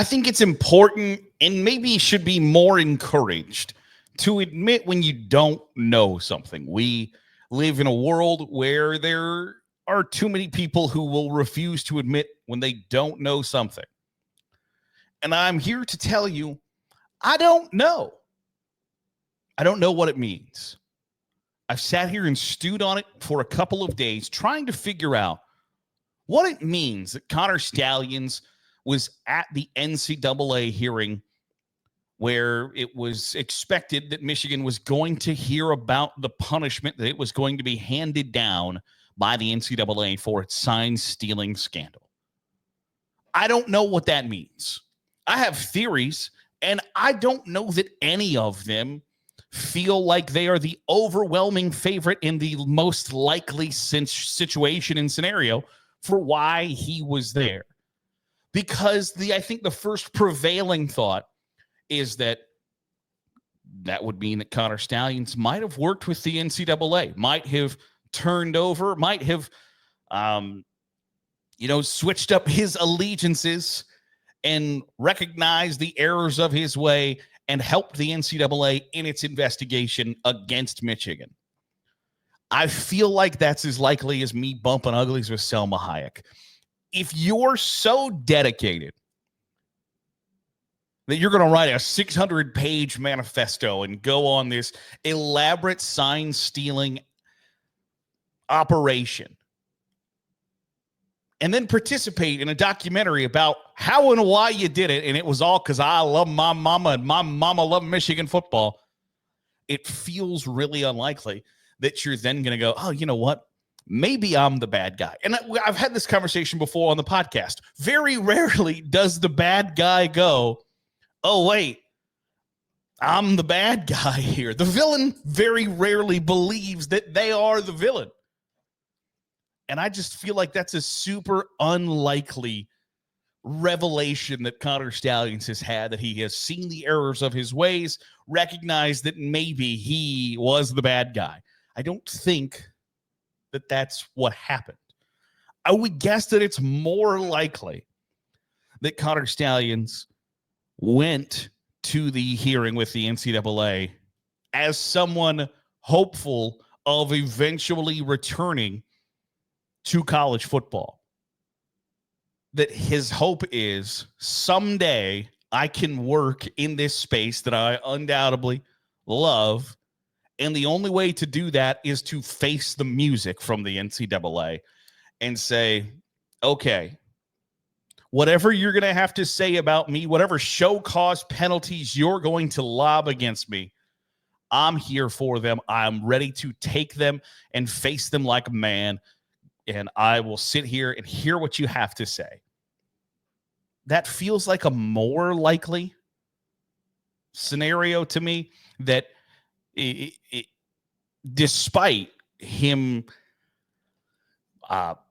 I think it's important and maybe should be more encouraged to admit when you don't know something. We live in a world where there are too many people who will refuse to admit when they don't know something. And I'm here to tell you, I don't know. I don't know what it means. I've sat here and stewed on it for a couple of days, trying to figure out what it means that Connor Stalions was at the NCAA hearing where it was expected that Michigan was going to hear about the punishment that it was going to be handed down by the NCAA for its sign stealing scandal. I don't know what that means. I have theories, and I don't know that any of them feel like they are the overwhelming favorite in the most likely situation and scenario for why he was there. Because I think the first prevailing thought is that would mean that Connor Stalions might have worked with the NCAA, might have turned over, might have, switched up his allegiances and recognized the errors of his way and helped the NCAA in its investigation against Michigan. I feel like that's as likely as me bumping uglies with Selma Hayek. If you're so dedicated that you're going to write a 600-page manifesto and go on this elaborate sign-stealing operation and then participate in a documentary about how and why you did it, and it was all because I love my mama and my mama loved Michigan football, it feels really unlikely that you're then going to go, oh, you know what? Maybe I'm the bad guy. And I've had this conversation before on the podcast. Very rarely does the bad guy go, oh, wait, I'm the bad guy here. The villain very rarely believes that they are the villain. And I just feel like that's a super unlikely revelation that Connor Stalions has had, that he has seen the errors of his ways, recognized that maybe he was the bad guy. I don't think that that's what happened. I would guess that it's more likely that Connor Stalions went to the hearing with the NCAA as someone hopeful of eventually returning to college football. That his hope is someday I can work in this space that I undoubtedly love. And the only way to do that is to face the music from the NCAA and say, okay, whatever you're going to have to say about me, whatever show cause penalties you're going to lob against me, I'm here for them. I'm ready to take them and face them like a man. And I will sit here and hear what you have to say. That feels like a more likely scenario to me, that despite him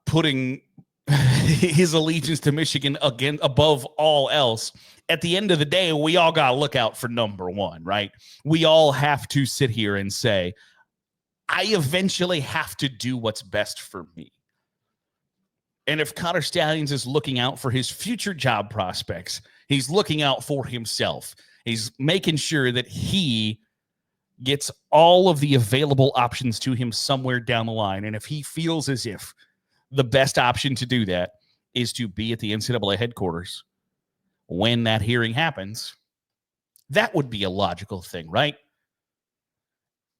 putting his allegiance to Michigan again above all else, at the end of the day, we all got to look out for number one, right? We all have to sit here and say, I eventually have to do what's best for me. And if Connor Stalions is looking out for his future job prospects, he's looking out for himself. He's making sure that he gets all of the available options to him somewhere down the line. And if he feels as if the best option to do that is to be at the NCAA headquarters when that hearing happens, that would be a logical thing, right?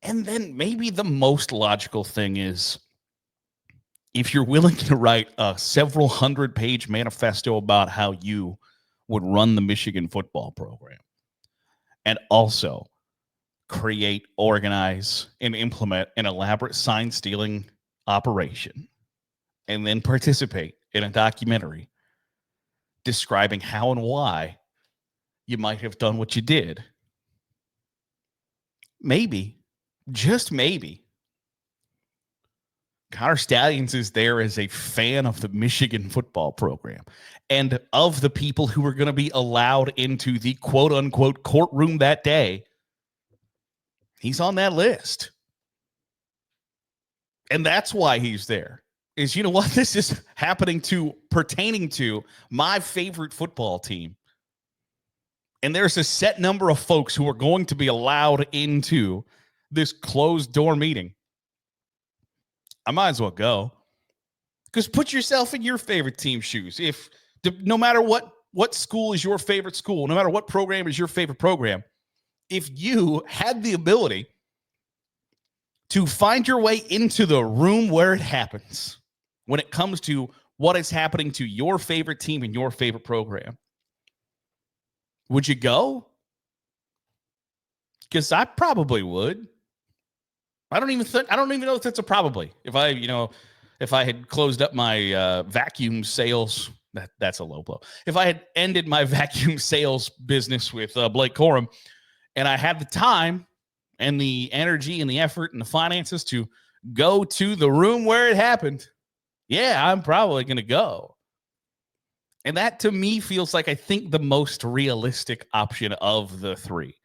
And then maybe the most logical thing is, if you're willing to write a several hundred-page manifesto about how you would run the Michigan football program and also create, organize, and implement an elaborate sign-stealing operation, and then participate in a documentary describing how and why you might have done what you did, maybe, just maybe, Connor Stalions is there as a fan of the Michigan football program and of the people who are going to be allowed into the quote-unquote courtroom that day. He's on that list. And that's why he's there. Is, this is pertaining to my favorite football team, And there's a set number of folks who are going to be allowed into this closed door meeting. I might as well go. Because put yourself in your favorite team's shoes. If no matter what school is your favorite school, no matter what program is your favorite program, if you had the ability to find your way into the room where it happens, when it comes to what is happening to your favorite team and your favorite program, would you go? Because I probably would. I don't even know if that's a probably. If I had closed up my vacuum sales, that's a low blow. If I had ended my vacuum sales business with Blake Corum, and I had the time and the energy and the effort and the finances to go to the room where it happened, yeah, I'm probably going to go. And that to me feels like I think the most realistic option of the three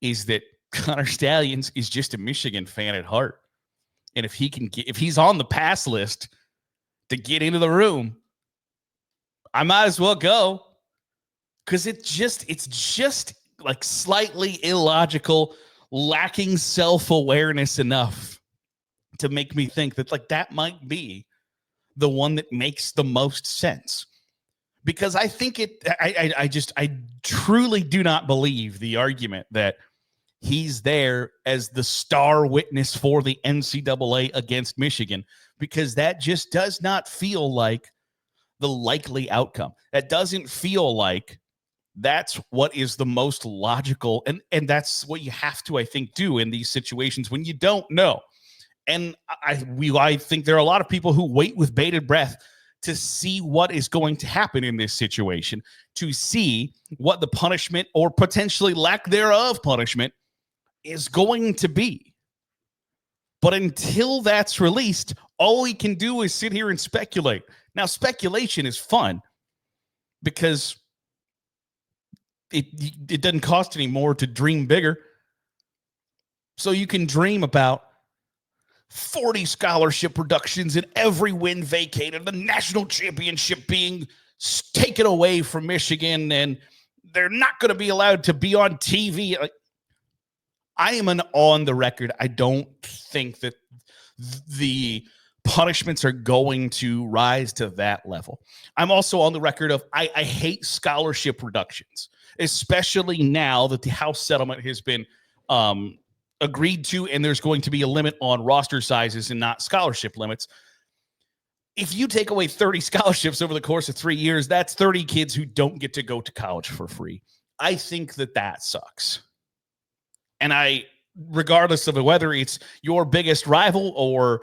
is that Connor Stalions is just a Michigan fan at heart. And if he's on the pass list to get into the room, I might as well go. Because it's just like slightly illogical, lacking self-awareness enough to make me think that like that might be the one that makes the most sense. Because I think I truly do not believe the argument that he's there as the star witness for the NCAA against Michigan, because that just does not feel like the likely outcome. That doesn't feel like that's what is the most logical. And that's what you have to, I think, do in these situations when you don't know. And I think there are a lot of people who wait with bated breath to see what is going to happen in this situation, to see what the punishment or potentially lack thereof punishment is going to be. But until that's released, all we can do is sit here and speculate. Now, speculation is fun because it doesn't cost any more to dream bigger. So you can dream about 40 scholarship reductions and every win vacated, the national championship being taken away from Michigan, and they're not going to be allowed to be on TV. I am on the record. I don't think that the punishments are going to rise to that level. I'm also on the record of I hate scholarship reductions, especially now that the House settlement has been agreed to, and there's going to be a limit on roster sizes and not scholarship limits. If you take away 30 scholarships over the course of 3 years, that's 30 kids who don't get to go to college for free. I think that sucks. And regardless of whether it's your biggest rival or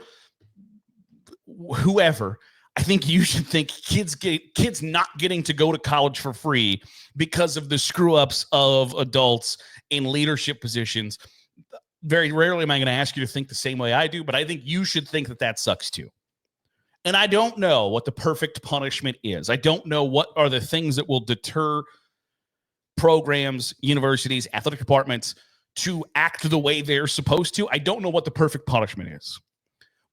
whoever, I think you should think kids not getting to go to college for free because of the screw ups of adults in leadership positions. Very rarely am I going to ask you to think the same way I do, but I think you should think that sucks too. And I don't know what the perfect punishment is. I don't know what are the things that will deter programs, universities, athletic departments to act the way they're supposed to. I don't know what the perfect punishment is.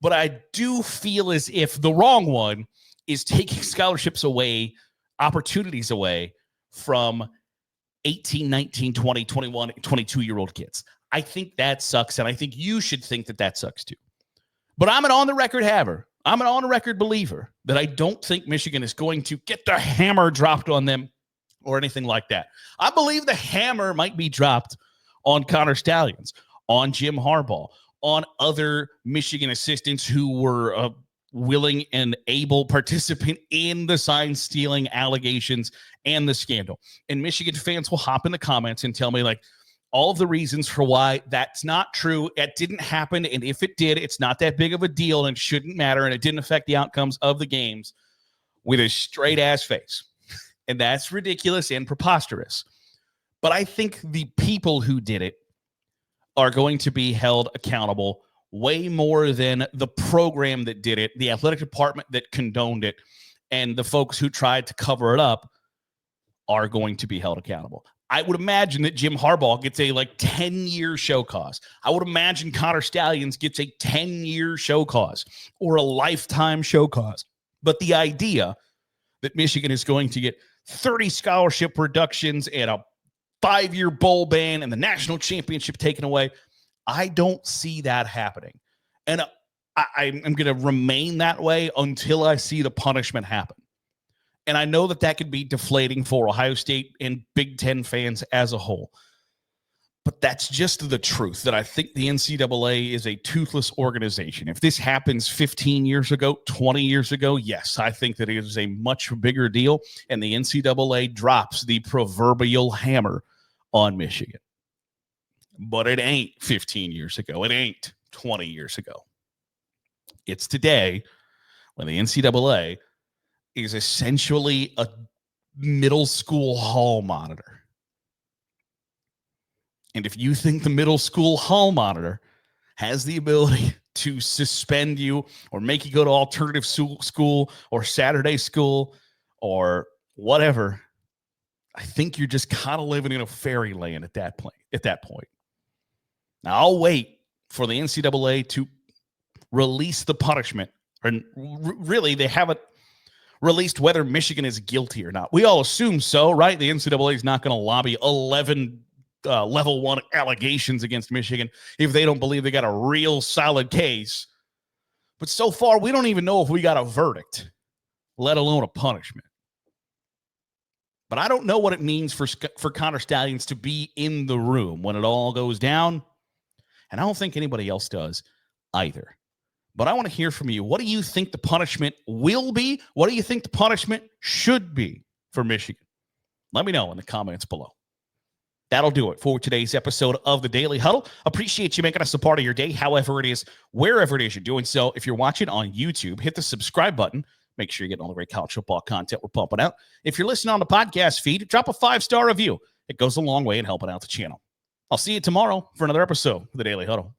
But I do feel as if the wrong one is taking scholarships away, opportunities away from 18, 19, 20, 21, 22-year-old kids. I think that sucks, and I think you should think that sucks too. But I'm an on-the-record haver. I'm an on-the-record believer that I don't think Michigan is going to get the hammer dropped on them or anything like that. I believe the hammer might be dropped on Connor Stalions, on Jim Harbaugh, on other Michigan assistants who were a willing and able participant in the sign-stealing allegations and the scandal. And Michigan fans will hop in the comments and tell me, like, all of the reasons for why that's not true. It didn't happen. And if it did, it's not that big of a deal and it shouldn't matter. And it didn't affect the outcomes of the games, with a straight ass face. And that's ridiculous and preposterous. But I think the people who did it are going to be held accountable way more than the program that did it, the athletic department that condoned it, and the folks who tried to cover it up are going to be held accountable. I would imagine that Jim Harbaugh gets a 10-year show cause. I would imagine Connor Stalions gets a 10-year show cause or a lifetime show cause. But the idea that Michigan is going to get 30 scholarship reductions and a 5-year bowl ban and the national championship taken away. I don't see that happening. And I'm going to remain that way until I see the punishment happen. And I know that could be deflating for Ohio State and Big Ten fans as a whole. But that's just the truth, that I think the NCAA is a toothless organization. If this happens 15 years ago, 20 years ago, yes, I think that it is a much bigger deal, and the NCAA drops the proverbial hammer on Michigan. But it ain't 15 years ago. It ain't 20 years ago. It's today when the NCAA is essentially a middle school hall monitor. And if you think the middle school hall monitor has the ability to suspend you or make you go to alternative school or Saturday school or whatever, I think you're just kind of living in a fairyland at that point. Now, I'll wait for the NCAA to release the punishment. And really, they haven't released whether Michigan is guilty or not. We all assume so, right? The NCAA is not going to lobby 11 level 1 allegations against Michigan if they don't believe they got a real solid case. But so far, we don't even know if we got a verdict, let alone a punishment. But I don't know what it means for Connor Stalions to be in the room when it all goes down. And I don't think anybody else does either. But I want to hear from you. What do you think the punishment will be? What do you think the punishment should be for Michigan? Let me know in the comments below. That'll do it for today's episode of the Daily Huddle. Appreciate you making us a part of your day, however it is, wherever it is you're doing so. If you're watching on YouTube, hit the subscribe button. Make sure you're getting all the great college football content we're pumping out. If you're listening on the podcast feed, drop a 5-star review. It goes a long way in helping out the channel. I'll see you tomorrow for another episode of the Daily Huddle.